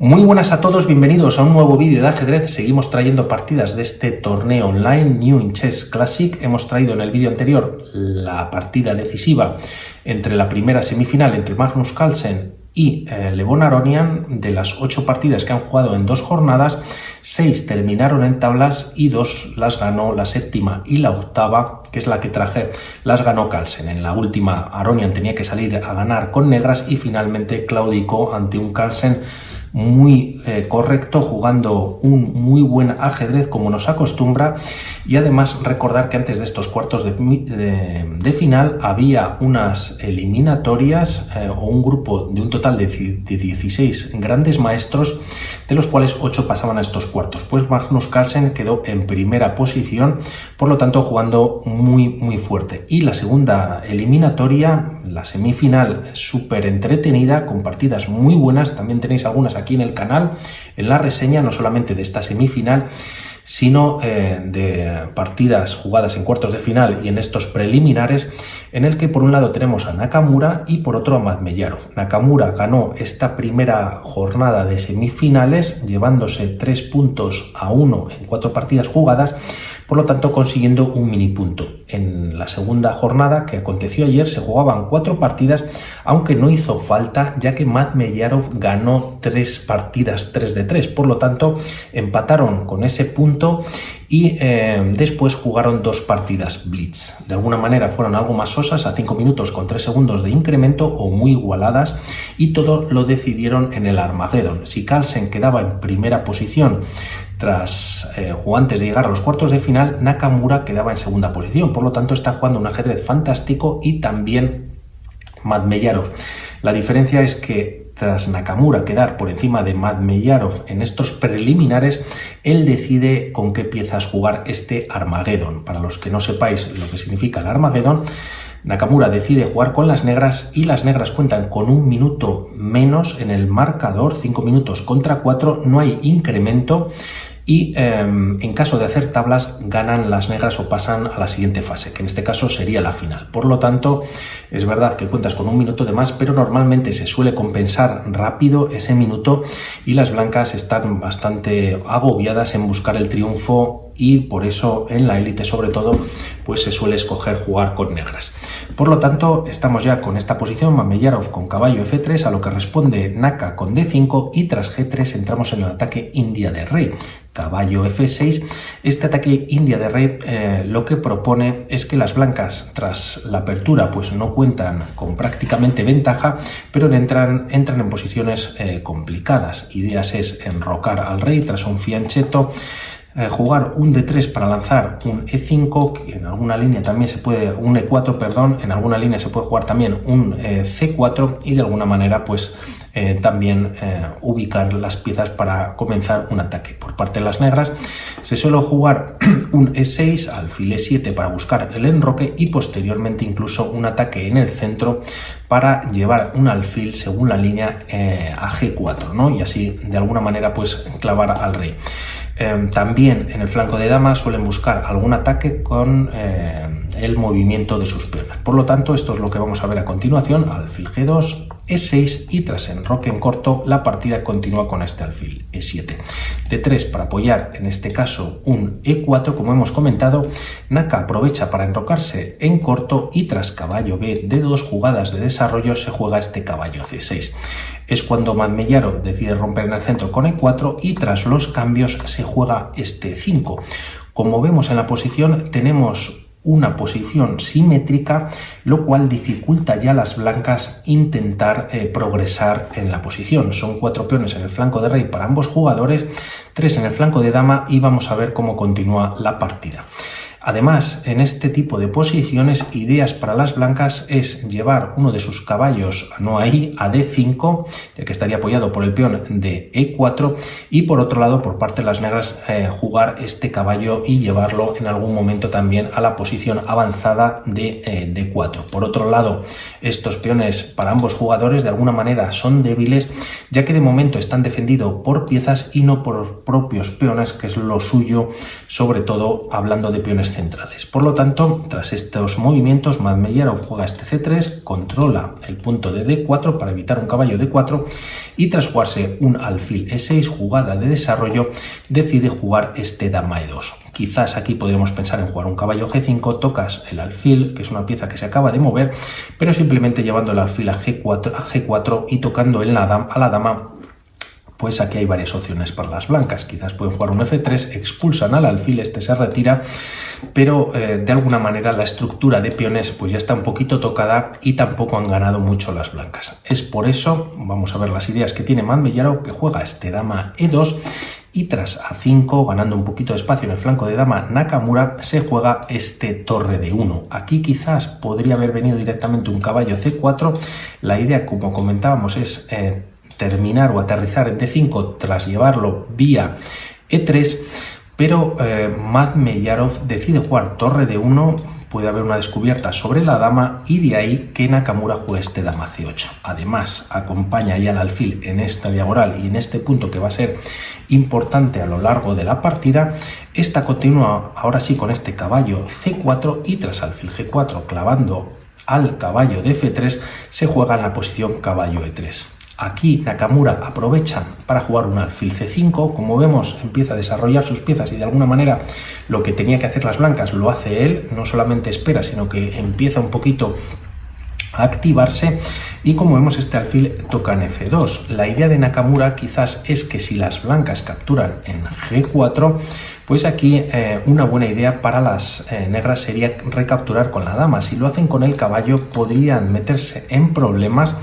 Muy buenas a todos, bienvenidos a un nuevo vídeo de ajedrez. Seguimos trayendo partidas de este torneo online New in Chess Classic. Hemos traído en el vídeo anterior la partida decisiva entre la primera semifinal entre Magnus Carlsen y Levon Aronian. De las 8 partidas que han jugado en 2 jornadas, 6 terminaron en tablas y 2 las ganó, la séptima y la octava, que es la que traje, las ganó Carlsen. En la última Aronian tenía que salir a ganar con negras y finalmente claudicó ante un Carlsen muy correcto, jugando un muy buen ajedrez como nos acostumbra. Y además recordar que antes de estos cuartos de final había unas eliminatorias o un grupo de un total de 16 grandes maestros, de los cuales 8 pasaban a estos cuartos. Pues Magnus Carlsen quedó en primera posición, por lo tanto jugando muy fuerte. Y la segunda eliminatoria, la semifinal, súper entretenida, con partidas muy buenas. También tenéis algunas aquí en el canal, en la reseña, no solamente de esta semifinal, sino de partidas jugadas en cuartos de final y en estos preliminares, en el que por un lado tenemos a Nakamura y por otro a Makhmeyarov. Nakamura ganó esta primera jornada de semifinales, llevándose 3-1 en 4 partidas jugadas, por lo tanto consiguiendo un mini punto. En la segunda jornada, que aconteció ayer, se jugaban 4 partidas, aunque no hizo falta, ya que Makhmeyarov ganó 3 partidas 3-3, por lo tanto empataron con ese punto y después jugaron 2 partidas blitz. De alguna manera fueron algo más sosas, a 5 minutos con 3 segundos de incremento, o muy igualadas, y todo lo decidieron en el Armageddon. Si Carlsen quedaba en primera posición o antes de llegar a los cuartos de final, Nakamura quedaba en segunda posición. Por lo tanto, está jugando un ajedrez fantástico, y también Makhmeyarov. La diferencia es que tras Nakamura quedar por encima de Makhmeyarov en estos preliminares, él decide con qué piezas jugar este Armageddon. Para los que no sepáis lo que significa el Armageddon, Nakamura decide jugar con las negras, y las negras cuentan con 1 minuto menos en el marcador, 5 minutos contra 4, no hay incremento, y en caso de hacer tablas ganan las negras o pasan a la siguiente fase, que en este caso sería la final. Por lo tanto, es verdad que cuentas con 1 minuto de más, pero normalmente se suele compensar rápido ese minuto, y las blancas están bastante agobiadas en buscar el triunfo, y por eso en la élite sobre todo pues se suele escoger jugar con negras. Por lo tanto, estamos ya con esta posición, Makhmeyarov con caballo F3, a lo que responde Naka con D5, y tras G3 entramos en el ataque India de rey, caballo F6. Este ataque India de rey lo que propone es que las blancas, tras la apertura, pues no cuentan con prácticamente ventaja, pero entran en posiciones complicadas. Ideas es enrocar al rey tras un fianchetto, jugar un D3 para lanzar un E5, que en alguna línea también se puede, un E4, perdón, en alguna línea se puede jugar también un C4, y de alguna manera pues también ubicar las piezas para comenzar un ataque. Por parte de las negras se suele jugar un E6, alfil E7 para buscar el enroque, y posteriormente incluso un ataque en el centro para llevar un alfil según la línea a G4, ¿no? Y así de alguna manera pues clavar al rey. También en el flanco de dama suelen buscar algún ataque con el movimiento de sus peones. Por lo tanto, esto es lo que vamos a ver a continuación: alfil G2, E6, y tras enroque en corto la partida continúa con este alfil E7. D3 para apoyar en este caso un E4, como hemos comentado. Naka aprovecha para enrocarse en corto, y tras caballo B de 2 jugadas de desarrollo se juega este caballo C6. Es cuando Makhmeyarov decide romper en el centro con E4, y tras los cambios se juega este 5. Como vemos en la posición, tenemos una posición simétrica, lo cual dificulta ya a las blancas intentar progresar en la posición. Son 4 peones en el flanco de rey para ambos jugadores, 3 en el flanco de dama, y vamos a ver cómo continúa la partida. Además, en este tipo de posiciones, ideas para las blancas es llevar uno de sus caballos, no ahí, a D5, ya que estaría apoyado por el peón de E4, y por otro lado, por parte de las negras, jugar este caballo y llevarlo en algún momento también a la posición avanzada de D4. Por otro lado, estos peones para ambos jugadores de alguna manera son débiles, ya que de momento están defendidos por piezas y no por propios peones, que es lo suyo, sobre todo hablando de peones peones centrales. Por lo tanto, tras estos movimientos, Madmeyarov juega este C3, controla el punto de D4 para evitar un caballo D4 y tras jugarse un alfil E6, jugada de desarrollo, decide jugar este dama E2. Quizás aquí podríamos pensar en jugar un caballo G5, tocas el alfil, que es una pieza que se acaba de mover, pero simplemente llevando el alfil a G4 y tocando a la dama. Pues aquí hay varias opciones para las blancas. Quizás pueden jugar un F3, expulsan al alfil, este se retira, pero de alguna manera la estructura de peones pues ya está un poquito tocada y tampoco han ganado mucho las blancas. Es por eso, vamos a ver las ideas que tiene Madmeyarov, que juega este dama E2 y tras A5, ganando un poquito de espacio en el flanco de dama Nakamura, se juega este torre de 1. Aquí quizás podría haber venido directamente un caballo C4. La idea, como comentábamos, es terminar o aterrizar en D5 tras llevarlo vía E3, pero Madmeyarov decide jugar torre de 1, puede haber una descubierta sobre la dama y de ahí que Nakamura juegue este dama C8. Además, acompaña ya al alfil en esta diagonal y en este punto que va a ser importante a lo largo de la partida. Esta continúa ahora sí con este caballo C4 y tras alfil G4 clavando al caballo de F3 se juega en la posición caballo E3. Aquí Nakamura aprovecha para jugar un alfil C5, como vemos empieza a desarrollar sus piezas y de alguna manera lo que tenía que hacer las blancas lo hace él, no solamente espera sino que empieza un poquito a activarse y como vemos este alfil toca en F2. La idea de Nakamura quizás es que si las blancas capturan en G4, pues aquí una buena idea para las negras sería recapturar con la dama. Si lo hacen con el caballo podrían meterse en problemas,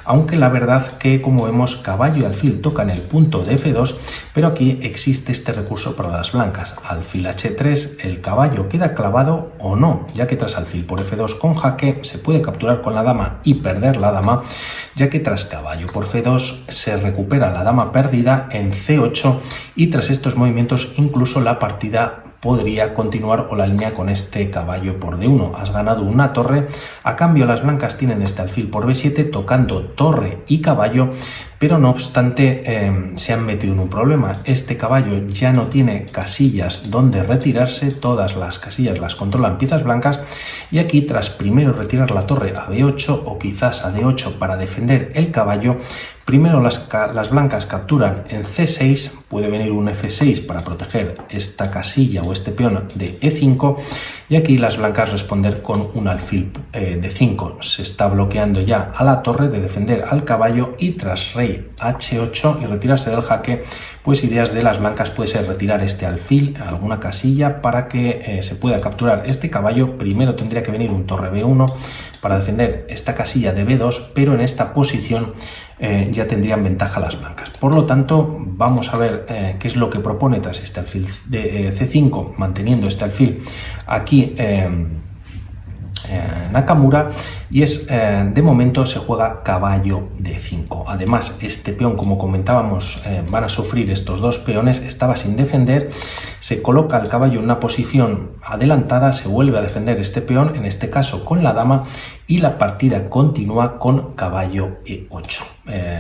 aunque la verdad que como vemos caballo y alfil tocan el punto de F2, pero aquí existe este recurso para las blancas. Alfil H3, el caballo queda clavado o no, ya que tras alfil por F2 con jaque se puede capturar con la dama y perder la dama, ya que tras caballo por F2 se recupera la dama perdida en C8 y tras estos movimientos incluso la partida podría continuar o la línea con este caballo por D1. Has ganado una torre, a cambio las blancas tienen este alfil por B7 tocando torre y caballo, pero no obstante se han metido en un problema. Este caballo ya no tiene casillas donde retirarse, todas las casillas las controlan piezas blancas y aquí tras primero retirar la torre a B8 o quizás a D8 para defender el caballo, primero las blancas capturan en C6, puede venir un F6 para proteger esta casilla o este peón de E5 y aquí las blancas responder con un alfil de 5. Se está bloqueando ya a la torre de defender al caballo y tras rey H8 y retirarse del jaque, pues ideas de las blancas puede ser retirar este alfil a alguna casilla para que se pueda capturar este caballo. Primero tendría que venir un torre B1 para defender esta casilla de B2, pero en esta posición ya tendrían ventaja las blancas. Por lo tanto, vamos a ver qué es lo que propone tras este alfil de C5, manteniendo este alfil aquí Nakamura, y es de momento se juega caballo D5. Además, este peón, como comentábamos, van a sufrir estos dos peones, estaba sin defender, se coloca el caballo en una posición adelantada, se vuelve a defender este peón, en este caso con la dama, y la partida continúa con caballo E8.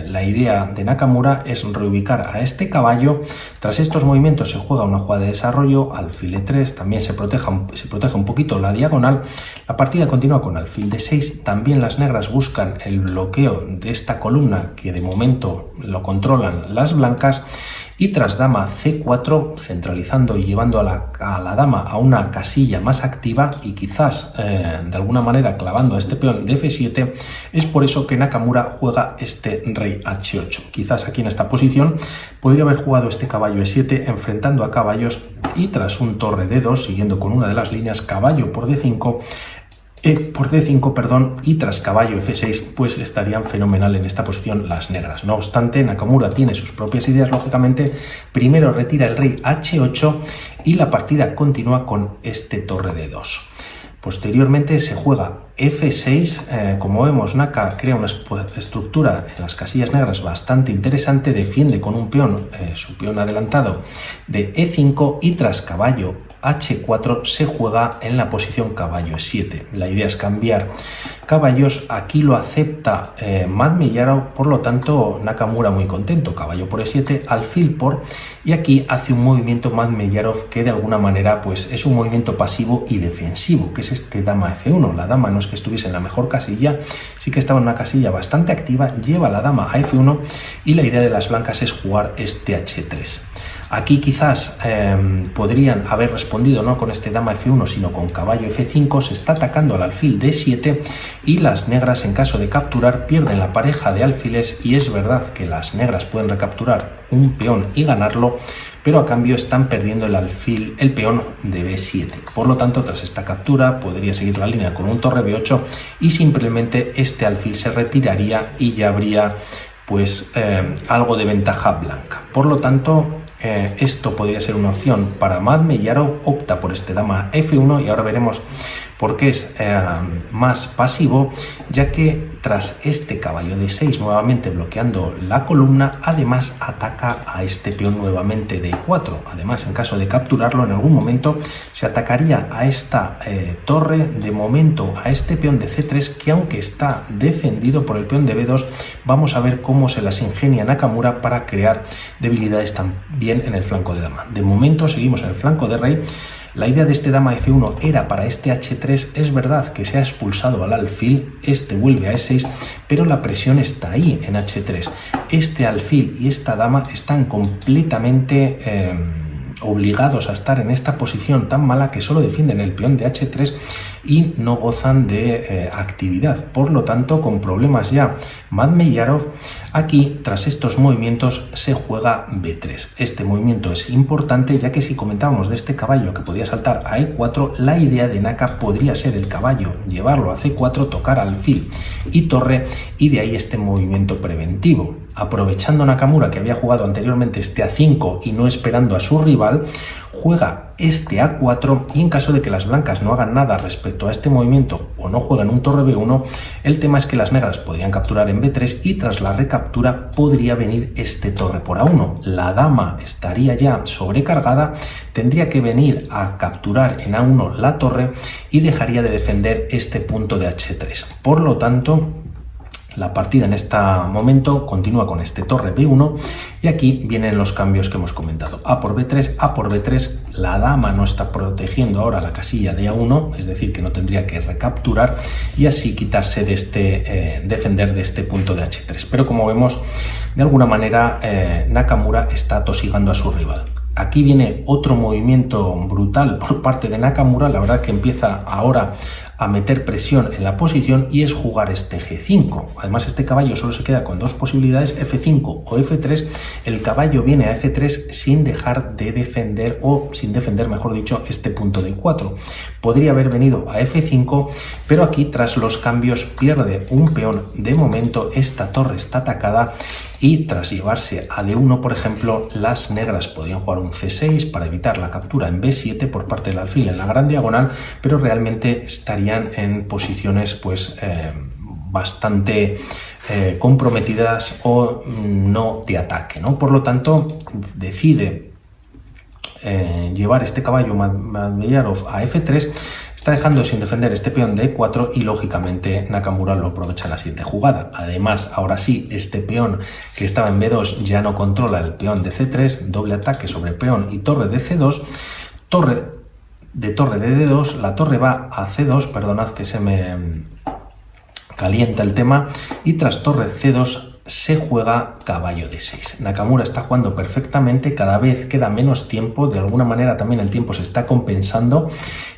La idea de Nakamura es reubicar a este caballo. Tras estos movimientos se juega una jugada de desarrollo, alfil E3, también se protege un poquito la diagonal. La partida continúa con alfil D6. También las negras buscan el bloqueo de esta columna que de momento lo controlan las blancas. Y tras dama C4, centralizando y llevando a la dama a una casilla más activa y quizás de alguna manera clavando a este peón de F7, es por eso que Nakamura juega este rey H8. Quizás aquí en esta posición podría haber jugado este caballo E7 enfrentando a caballos y tras un torre D2, siguiendo con una de las líneas, caballo por D5, y tras caballo F6 pues estarían fenomenal en esta posición las negras. No obstante, Nakamura tiene sus propias ideas, lógicamente. Primero retira el rey H8 y la partida continúa con este torre D2. Posteriormente se juega F6, como vemos, Naka crea una estructura en las casillas negras bastante interesante, defiende con un peón, su peón adelantado de E5 y tras caballo H4 se juega en la posición caballo E7. La idea es cambiar caballos, aquí lo acepta Madmeyarov, por lo tanto Nakamura muy contento, caballo por E7, alfil por, y aquí hace un movimiento Madmeyarov que de alguna manera pues es un movimiento pasivo y defensivo, que es este dama F1. La dama no es que estuviese en la mejor casilla, sí que estaba en una casilla bastante activa, lleva la dama a F1 y la idea de las blancas es jugar este H3. Aquí quizás podrían haber respondido no con este dama F1, sino con caballo F5, se está atacando al alfil de E7 y las negras, en caso de capturar, pierden la pareja de alfiles, y es verdad que las negras pueden recapturar un peón y ganarlo, pero a cambio están perdiendo el alfil, el peón de B7. Por lo tanto, tras esta captura podría seguir la línea con un torre B8 y simplemente este alfil se retiraría y ya habría pues algo de ventaja blanca. Por lo tanto, esto podría ser una opción para Madmeyarov, opta por este dama F1 y ahora veremos por qué es más pasivo, ya que tras este caballo de 6 nuevamente bloqueando la columna, además ataca a este peón nuevamente de 4. Además, en caso de capturarlo en algún momento se atacaría a esta torre, de momento a este peón de C3, que aunque está defendido por el peón de B2, vamos a ver cómo se las ingenia Nakamura para crear debilidades también en el flanco de dama. De momento seguimos en el flanco de rey. La idea de este dama F1 era para este H3, es verdad que se ha expulsado al alfil, este vuelve a E6, pero la presión está ahí en H3. Este alfil y esta dama están completamente obligados a estar en esta posición tan mala que solo defienden el peón de H3 y no gozan de actividad. Por lo tanto, con problemas ya Madmeyarov, aquí tras estos movimientos se juega B3. Este movimiento es importante, ya que si comentábamos de este caballo que podía saltar a E4, la idea de Naka podría ser el caballo, llevarlo a C4, tocar alfil y torre, y de ahí este movimiento preventivo. Aprovechando Nakamura, que había jugado anteriormente este A5 y no esperando a su rival, juega este A4, y en caso de que las blancas no hagan nada respecto a este movimiento o no jueguen un torre B1, el tema es que las negras podrían capturar en B3 y tras la recaptura podría venir este torre por A1. La dama estaría ya sobrecargada, tendría que venir a capturar en A1 la torre y dejaría de defender este punto de H3. Por lo tanto, la partida en este momento continúa con este torre B1 y aquí vienen los cambios que hemos comentado. A por B3, A por B3, la dama no está protegiendo ahora la casilla de A1, es decir, que no tendría que recapturar y así quitarse de este, defender de este punto de H3. Pero como vemos, de alguna manera Nakamura está atosigando a su rival. Aquí viene otro movimiento brutal por parte de Nakamura, la verdad que empieza ahora a meter presión en la posición y es jugar este G5. Además, este caballo solo se queda con dos posibilidades, F5 o F3. El caballo viene a F3 sin dejar de defender, o sin defender, mejor dicho, este punto de 4. Podría haber venido a F5, pero aquí tras los cambios pierde un peón. De momento esta torre está atacada y tras llevarse a D1, por ejemplo, las negras podrían jugar un C6 para evitar la captura en B7 por parte del alfil en la gran diagonal, pero realmente estarían en posiciones pues bastante comprometidas o no de ataque, ¿no? Por lo tanto, decide llevar este caballo Madmeyarov a F3, está dejando sin defender este peón de E4 y lógicamente Nakamura lo aprovecha en la siguiente jugada. Además, ahora sí, este peón que estaba en B2 ya no controla el peón de C3, doble ataque sobre peón y torre de C2, torre de D2, la torre va a C2, perdonad que se me calienta el tema, y tras torre C2 se juega caballo D6. Nakamura está jugando perfectamente, cada vez queda menos tiempo, de alguna manera también el tiempo se está compensando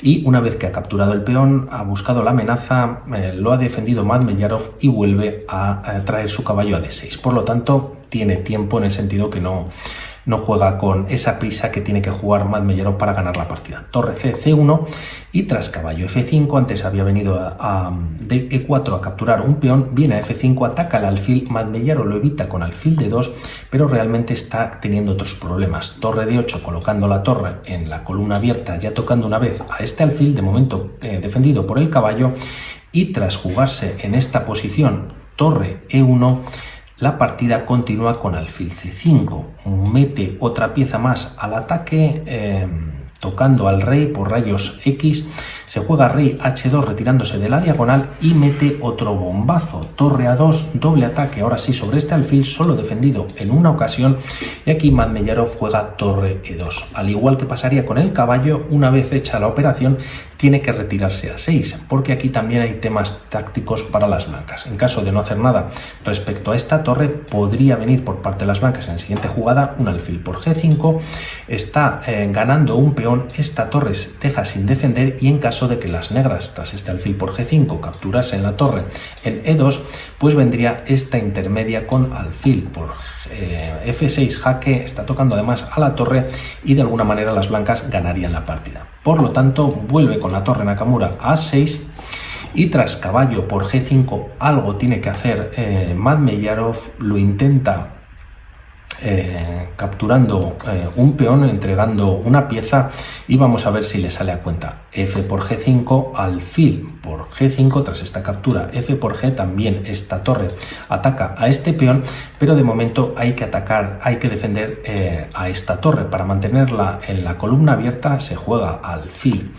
y una vez que ha capturado el peón, ha buscado la amenaza, lo ha defendido Madmeyarov y vuelve a traer su caballo a D6. Por lo tanto, tiene tiempo en el sentido que no juega con esa prisa que tiene que jugar Madmeyarov para ganar la partida. Torre C, C1 y tras caballo F5, antes había venido a E4 a capturar un peón, viene a F5, ataca al alfil, Madmeyarov lo evita con alfil D2, pero realmente está teniendo otros problemas. Torre D8 colocando la torre en la columna abierta, ya tocando una vez a este alfil, de momento defendido por el caballo, y tras jugarse en esta posición torre E1, la partida continúa con alfil C5, mete otra pieza más al ataque, tocando al rey por rayos X, se juega rey H2 retirándose de la diagonal y mete otro bombazo, torre A2, doble ataque, ahora sí sobre este alfil, solo defendido en una ocasión, y aquí Madmeyarov juega torre E2. Al igual que pasaría con el caballo, una vez hecha la operación, tiene que retirarse a 6, porque aquí también hay temas tácticos para las blancas. En caso de no hacer nada respecto a esta torre, podría venir por parte de las blancas en la siguiente jugada un alfil por G5, está ganando un peón, esta torre se deja sin defender, y en caso de que las negras tras este alfil por G5 capturasen la torre en E2, pues vendría esta intermedia con alfil por F6 jaque, está tocando además a la torre y de alguna manera las blancas ganarían la partida. Por lo tanto, vuelve con la torre Nakamura a 6 y tras caballo por G5 algo tiene que hacer Madmeyarov, lo intenta capturando un peón, entregando una pieza, y vamos a ver si le sale a cuenta. F por G5, alfil por G5, tras esta captura F por G, también esta torre ataca a este peón, pero de momento hay que atacar, hay que defender a esta torre. Para mantenerla en la columna abierta se juega alfil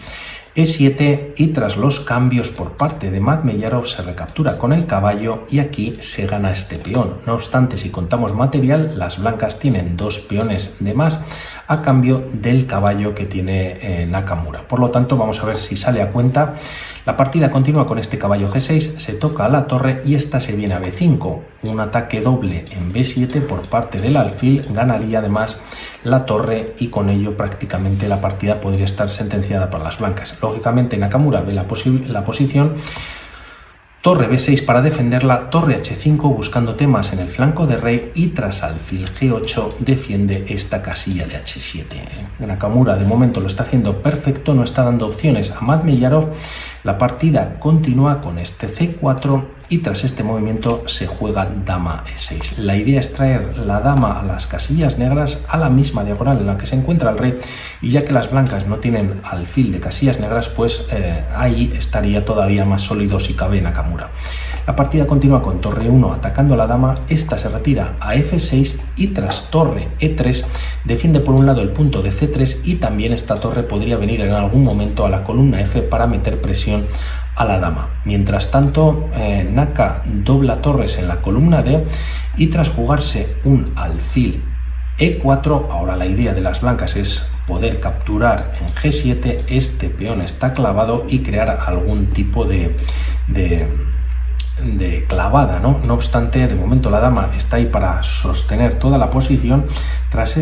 E7 y tras los cambios por parte de Madmeyarov se recaptura con el caballo y aquí se gana este peón. No obstante, si contamos material, las blancas tienen dos peones de más a cambio del caballo que tiene Nakamura. Por lo tanto, vamos a ver si sale a cuenta. La partida continúa con este caballo G6, se toca a la torre y esta se viene a B5. Un ataque doble en B7 por parte del alfil ganaría además la torre y con ello prácticamente la partida podría estar sentenciada para las blancas. Lógicamente Nakamura ve la posición, torre B6 para defenderla, torre H5 buscando temas en el flanco de rey y tras alfil G8 defiende esta casilla de H7. Nakamura de momento lo está haciendo perfecto, no está dando opciones a Madmeyarov. La partida continúa con este C4 y tras este movimiento se juega dama E6. La idea es traer la dama a las casillas negras a la misma diagonal en la que se encuentra el rey, y ya que las blancas no tienen alfil de casillas negras, pues ahí estaría todavía más sólido si cabe Nakamura. La partida continúa con torre 1 atacando a la dama, esta se retira a F6 y tras torre E3 defiende por un lado el punto de C3 y también esta torre podría venir en algún momento a la columna F para meter presión a la dama. Mientras tanto, Naka dobla torres en la columna D y tras jugarse un alfil E4, ahora la idea de las blancas es poder capturar en G7, este peón está clavado y crear algún tipo de clavada, ¿no? No obstante, de momento la dama está ahí para sostener toda la posición. Tras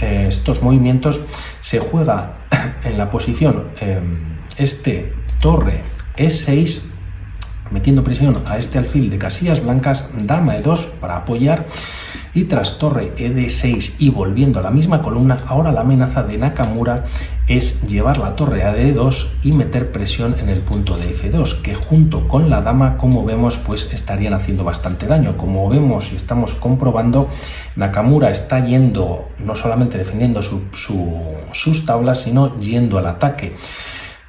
estos movimientos se juega en la posición este torre E6 metiendo presión a este alfil de casillas blancas, dama E2 para apoyar y tras torre ED6 y volviendo a la misma columna, ahora la amenaza de Nakamura es llevar la torre a D2 y meter presión en el punto de F2, que junto con la dama, como vemos, pues estarían haciendo bastante daño. Como vemos y estamos comprobando, Nakamura está yendo, no solamente defendiendo sus tablas, sino yendo al ataque.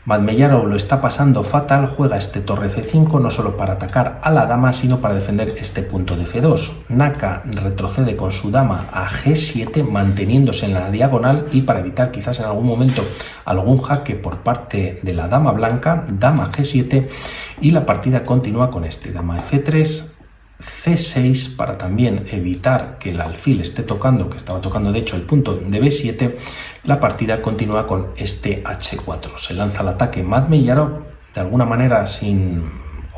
Madmeyarov lo está pasando fatal, juega este torre F5 no solo para atacar a la dama, sino para defender este punto de F2. Naka retrocede con su dama a G7 manteniéndose en la diagonal y para evitar quizás en algún momento algún jaque por parte de la dama blanca, dama G7 y la partida continúa con este dama F3, C6 para también evitar que el alfil esté tocando, que estaba tocando de hecho el punto de B7. La partida continúa con este H4. Se lanza el ataque Madmeyarov, de alguna manera sin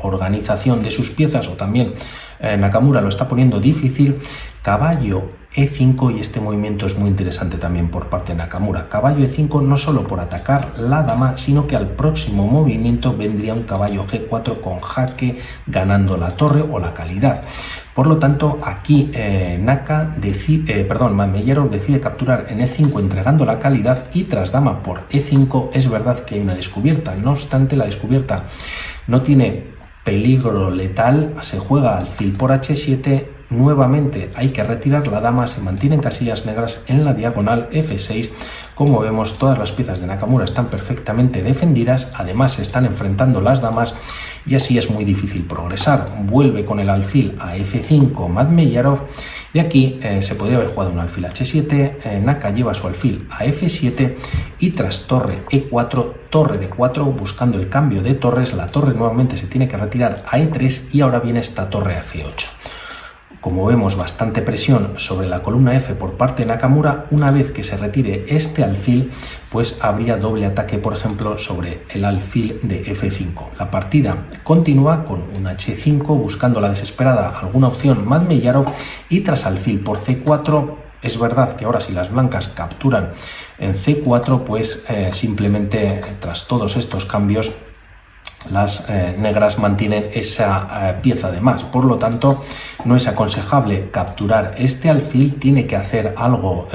organización de sus piezas, o también Nakamura lo está poniendo difícil. Caballo E5 y este movimiento es muy interesante también por parte de Nakamura. Caballo E5 no solo por atacar la dama, sino que al próximo movimiento vendría un caballo G4 con jaque ganando la torre o la calidad. Por lo tanto, aquí Madmeyarov decide capturar en E5 entregando la calidad y tras dama por E5 es verdad que hay una descubierta. No obstante, la descubierta no tiene peligro letal, se juega alfil por H7 nuevamente hay que retirar la dama, se mantienen casillas negras en la diagonal F6. Como vemos, todas las piezas de Nakamura están perfectamente defendidas, además se están enfrentando las damas y así es muy difícil progresar. Vuelve con el alfil a F5 Madmeyarov y aquí se podría haber jugado un alfil H7, Naka lleva su alfil a F7 y tras torre E4, torre D4, buscando el cambio de torres, la torre nuevamente se tiene que retirar a E3 y ahora viene esta torre a C8. Como vemos, bastante presión sobre la columna F por parte de Nakamura. Una vez que se retire este alfil, pues habría doble ataque, por ejemplo, sobre el alfil de F5. La partida continúa con un H5, buscando la desesperada alguna opción Madmeyarov, y tras alfil por C4, es verdad que ahora si las blancas capturan en C4, pues simplemente tras todos estos cambios, las negras mantienen esa pieza de más. Por lo tanto, no es aconsejable capturar este alfil, tiene que hacer algo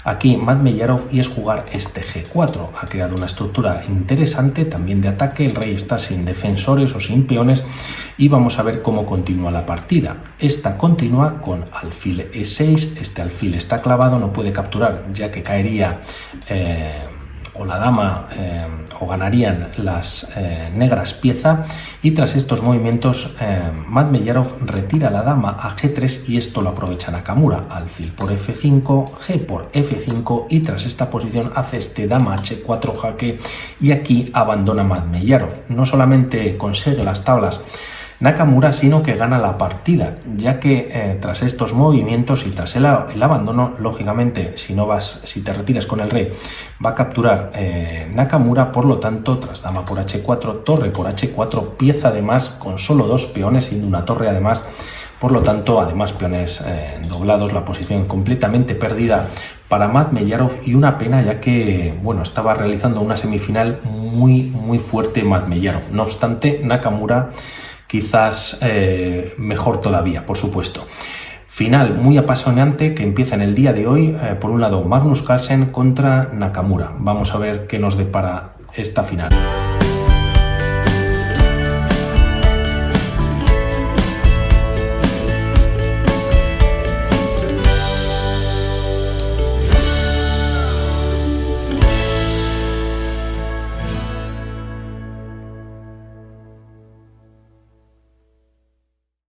aquí Madmeyarov y es jugar este G4. Ha creado una estructura interesante también de ataque, el rey está sin defensores o sin peones y vamos a ver cómo continúa la partida. Esta continúa con alfil E6, este alfil está clavado, no puede capturar ya que caería o la dama o ganarían las negras pieza, y tras estos movimientos Madmeyarov retira la dama a G3 y esto lo aprovecha Nakamura. Alfil por F5, G por F5 y tras esta posición hace este dama H4 jaque y aquí abandona Madmeyarov. No solamente consigue las tablas Nakamura, sino que gana la partida, ya que tras estos movimientos y tras el abandono, lógicamente, si te retiras con el rey, va a capturar Nakamura. Por lo tanto, tras dama por H4, torre por H4, pieza de más con solo dos peones, siendo una torre además. Por lo tanto, además peones doblados, la posición completamente perdida para Madmeyarov y una pena, ya que bueno, estaba realizando una semifinal muy fuerte Madmeyarov. No obstante, Nakamura quizás mejor todavía, por supuesto. Final muy apasionante que empieza en el día de hoy. Por un lado, Magnus Carlsen contra Nakamura. Vamos a ver qué nos depara esta final.